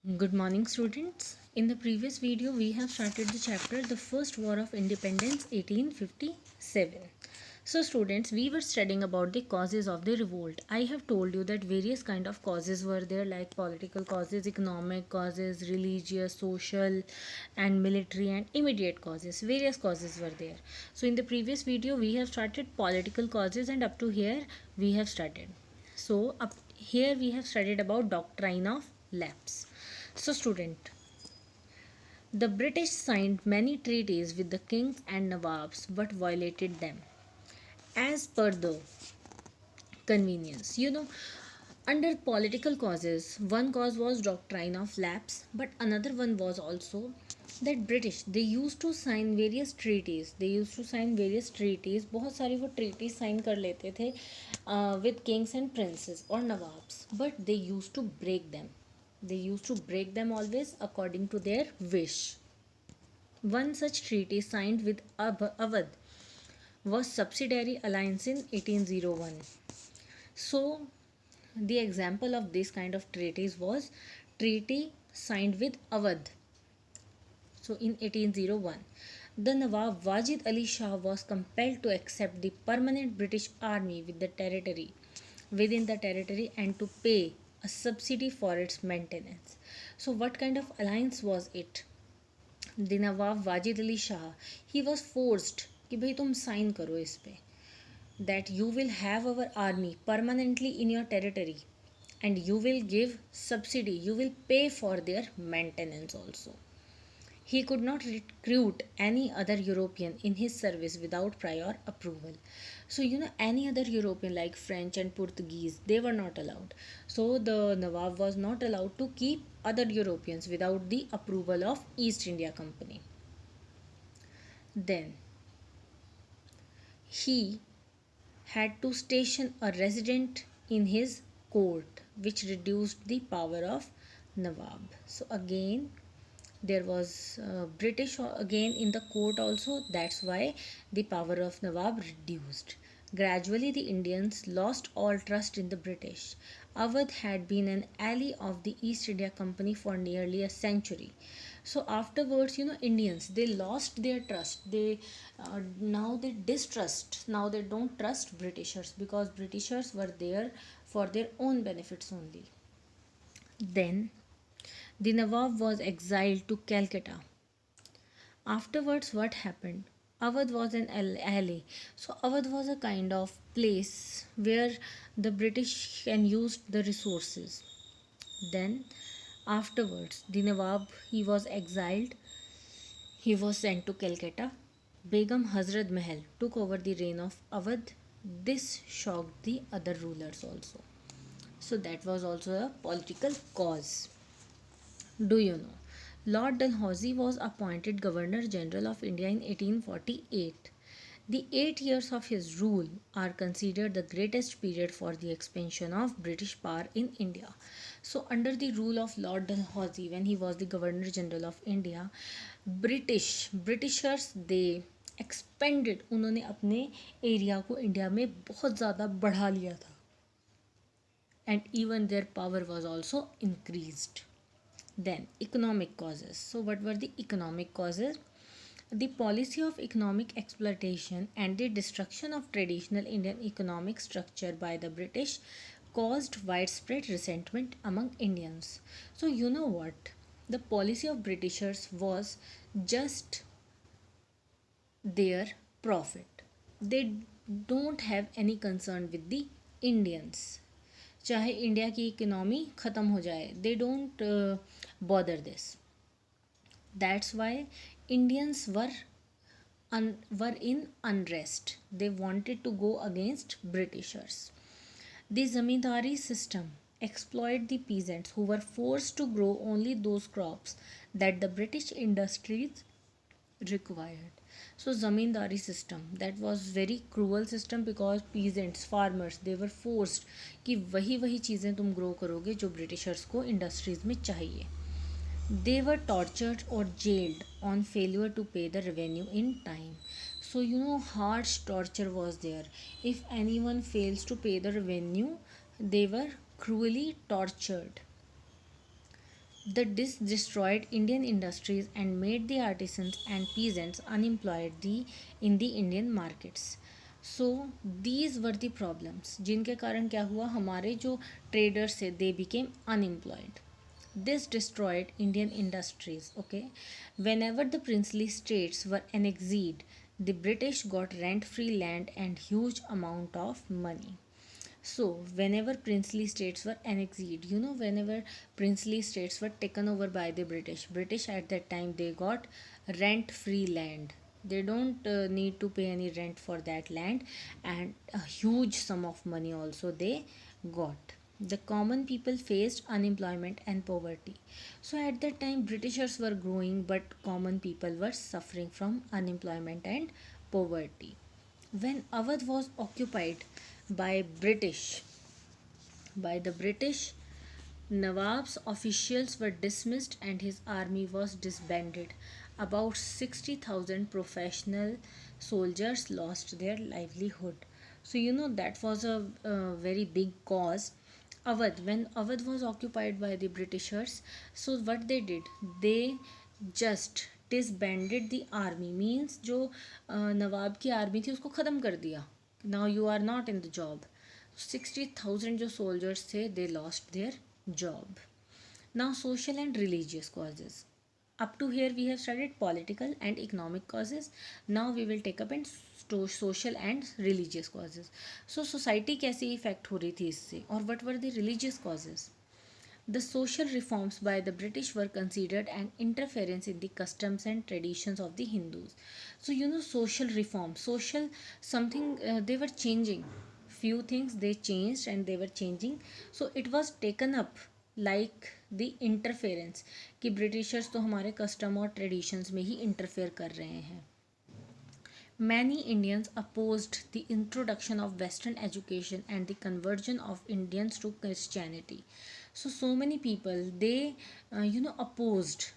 Good morning, students. In the previous video, we have started the chapter The First War of Independence 1857. So, students, we were studying about the causes of the revolt. I have told you that various kind of causes were there, like political causes, economic causes, religious, social, and military and immediate causes. Various causes were there. So, in the previous video, we have started political causes, and up to here, we have started. So, up here we have studied about doctrine of lapse. So, student, the British signed many treaties with the kings and nawabs but violated them as per the convenience. Under political causes, one cause was doctrine of lapse, but another one was also that British they used to sign various treaties. They used to sign various treaties. बहुत सारी वो treaties sign कर लेते थे with kings and princes or nawabs, but they used to break them. They used to break them always according to their wish. One such treaty signed with Awadh was Subsidiary Alliance in 1801. So, the example of this kind of treaties was treaty signed with Awadh. So, in 1801, the Nawab Wajid Ali Shah was compelled to accept the permanent British army within the territory and to pay a subsidy for its maintenance. So, what kind of alliance was it? The Nawab Wajid Ali Shah, he was forced कि भाई तुम sign करो इस पे that you will have our army permanently in your territory and you will give subsidy, you will pay for their maintenance also. He could not recruit any other European in his service without prior approval. So, any other European like French and Portuguese, they were not allowed. So, the Nawab was not allowed to keep other Europeans without the approval of East India Company. Then, he had to station a resident in his court, which reduced the power of Nawab. So, again, there was British again in the court also. That's why the power of Nawab reduced. Gradually, the Indians lost all trust in the British. Awadh had been an ally of the East India Company for nearly a century. So afterwards, Indians they lost their trust. They now they distrust. Now they don't trust Britishers because Britishers were there for their own benefits only. Then the Nawab was exiled to Calcutta. Afterwards, what happened? Awadh was an ally. So, Awadh was a kind of place where the British can use the resources. Then, afterwards, the Nawab he was exiled. He was sent to Calcutta. Begum Hazrat Mahal took over the reign of Awadh. This shocked the other rulers also. So, that was also a political cause. Do you know? Lord Dalhousie was appointed Governor General of India in 1848. The 8 years of his rule are considered the greatest period for the expansion of British power in India. So, under the rule of Lord Dalhousie, when he was the Governor General of India, Britishers they expanded. उन्होंने अपने area को India में बहुत ज़्यादा बढ़ा लिया था. And even their power was also increased. Then, economic causes. So, what were the economic causes? The policy of economic exploitation and the destruction of traditional Indian economic structure by the British caused widespread resentment among Indians. So, you know what? The policy of Britishers was just their profit. They don't have any concern with the Indians. चाहे India की economy ख़त्म हो जाए they don't bother this. That's why Indians were in unrest. They wanted to go against Britishers. The zamindari system exploited the peasants who were forced to grow only those crops that the British industries required. So zamindari system that was very cruel system because peasants farmers they were forced कि वही चीज़ें तुम grow करोगे जो Britishers को industries में चाहिए. They were tortured or jailed on failure to pay the revenue in time. So harsh torture was there. If anyone fails to pay the revenue, they were cruelly tortured. This destroyed Indian industries and made the artisans and peasants unemployed in the Indian markets. So these were the problems जिनके कारण क्या हुआ, हमारे जो traders थे they became unemployed. This destroyed Indian industries. Okay, whenever the princely states were annexed, the British got rent-free land and huge amount of money. So, whenever princely states were annexed, whenever princely states were taken over by the British at that time they got rent free land. They don't need to pay any rent for that land, and a huge sum of money also they got. The common people faced unemployment and poverty. So, at that time, Britishers were growing, but common people were suffering from unemployment and poverty. When Awadh was occupied by the British, Nawab's officials were dismissed and his army was disbanded. About 60,000 professional soldiers lost their livelihood. So, that was a very big cause. When Awadh was occupied by the Britishers, so what they did, they just disbanded the army, means जो नवाब की army थी उसको ख़त्म कर दिया. Now you are not in the job. 60,000 जो soldiers थे, they lost their job. Now social and religious causes. Up to here we have studied political and economic causes. Now we will take up in social and religious causes. So society कैसे effect हो रही थी इससे, और what were the religious causes? The social reforms by the British were considered an interference in the customs and traditions of the Hindus. So, social reform, social something they were changing. Few things they changed and they were changing. So, it was taken up like the interference कि Britishers तो हमारे custom और traditions में ही interfere कर रहे हैं. Many Indians opposed the introduction of Western education and the conversion of Indians to Christianity. So many people they opposed.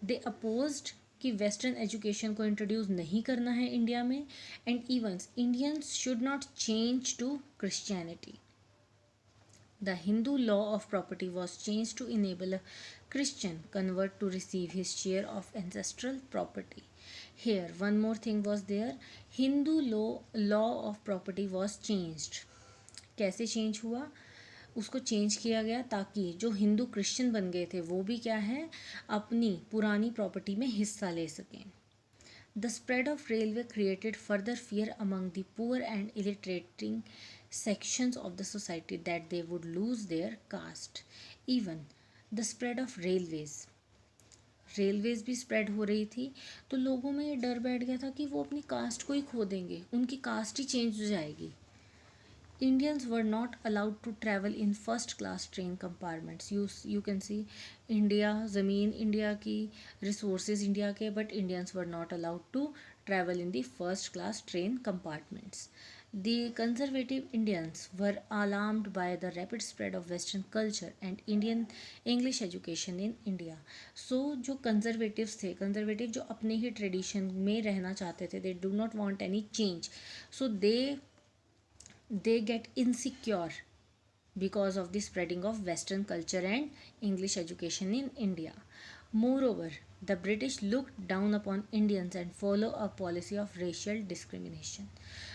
They opposed कि western education को इंट्रोड्यूस नहीं करना है इंडिया में, and even Indians should not change to Christianity. The Hindu law of property was changed to enable a Christian convert to receive his share of ancestral property. Here, one more thing was there. Hindu law of property was changed. कैसे change हुआ? उसको change किया गया ताकि जो Hindu Christian बन गए थे वो भी क्या है, अपनी पुरानी प्रॉपर्टी में हिस्सा ले सकें. The spread of railway created further fear among the poor and illiterating sections of the society that they would lose their caste. Even the spread of railways भी स्प्रेड हो रही थी, तो लोगों में ये डर बैठ गया था कि वो अपनी कास्ट को ही खो देंगे, उनकी कास्ट ही चेंज हो जाएगी. Indians were not allowed to travel in first class train compartments. You can see India, ज़मीन इंडिया की, resources इंडिया के, but Indians were not allowed to travel in the first class train compartments. The conservative Indians were alarmed by the rapid spread of Western culture and Indian English education in India. So जो conservatives थे, conservative जो अपने ही tradition में रहना चाहते थे, they do not want any change. So they get insecure because of the spreading of Western culture and English education in India. Moreover, the British looked down upon Indians and follow a policy of racial discrimination.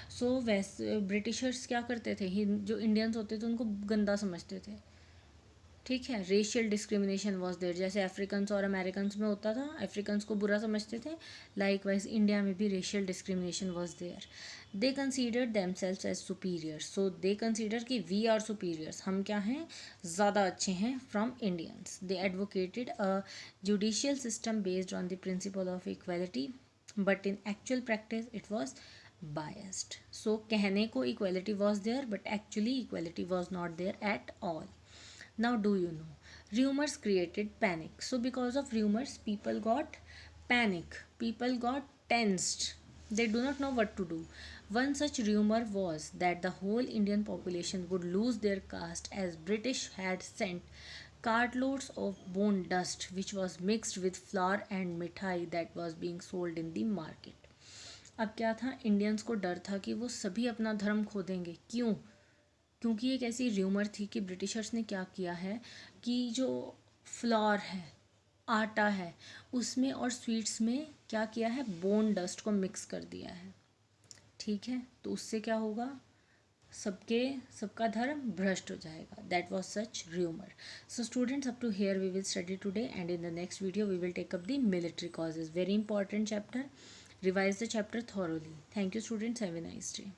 So Britishers क्या करते थे, जो Indians होते थे उनको गंदा समझते थे. ठीक है, रेशियल डिस्क्रिमिनेशन वॉज देयर. जैसे अफ्रीकन्स और अमेरिकन्स में होता था, अफ्रीकन्स को बुरा समझते थे, लाइक वाइज इंडिया में भी racial discrimination was there. They consider themselves as superiors. So they consider कि वी आर सुपीरियर्स, हम क्या हैं, ज़्यादा अच्छे हैं from Indians. They advocated a judicial system based on the principle of equality, but in actual practice it was biased. So कहने को equality was there, but actually equality was not there at all. Now do you know, rumors created panic. So because of rumors people got panic, people got tensed, they do not know what to do. One such rumor was that the whole Indian population would lose their caste as British had sent cartloads of bone dust which was mixed with flour and mithai that was being sold in the market. अब क्या था, Indians को डर था कि वो सभी अपना धर्म खो देंगे. क्यों? क्योंकि एक ऐसी र्यूमर थी कि ब्रिटिशर्स ने क्या किया है कि जो फ्लोर है, आटा है, उसमें और स्वीट्स में क्या किया है, बोन डस्ट को मिक्स कर दिया है, ठीक है। तो उससे क्या होगा, सबका धर्म भ्रष्ट हो जाएगा. That was such rumour. So students, up to here we will study today, and in the next video we will take up the military causes. Very important chapter. Revise the chapter thoroughly. Thank you students. Have a nice day.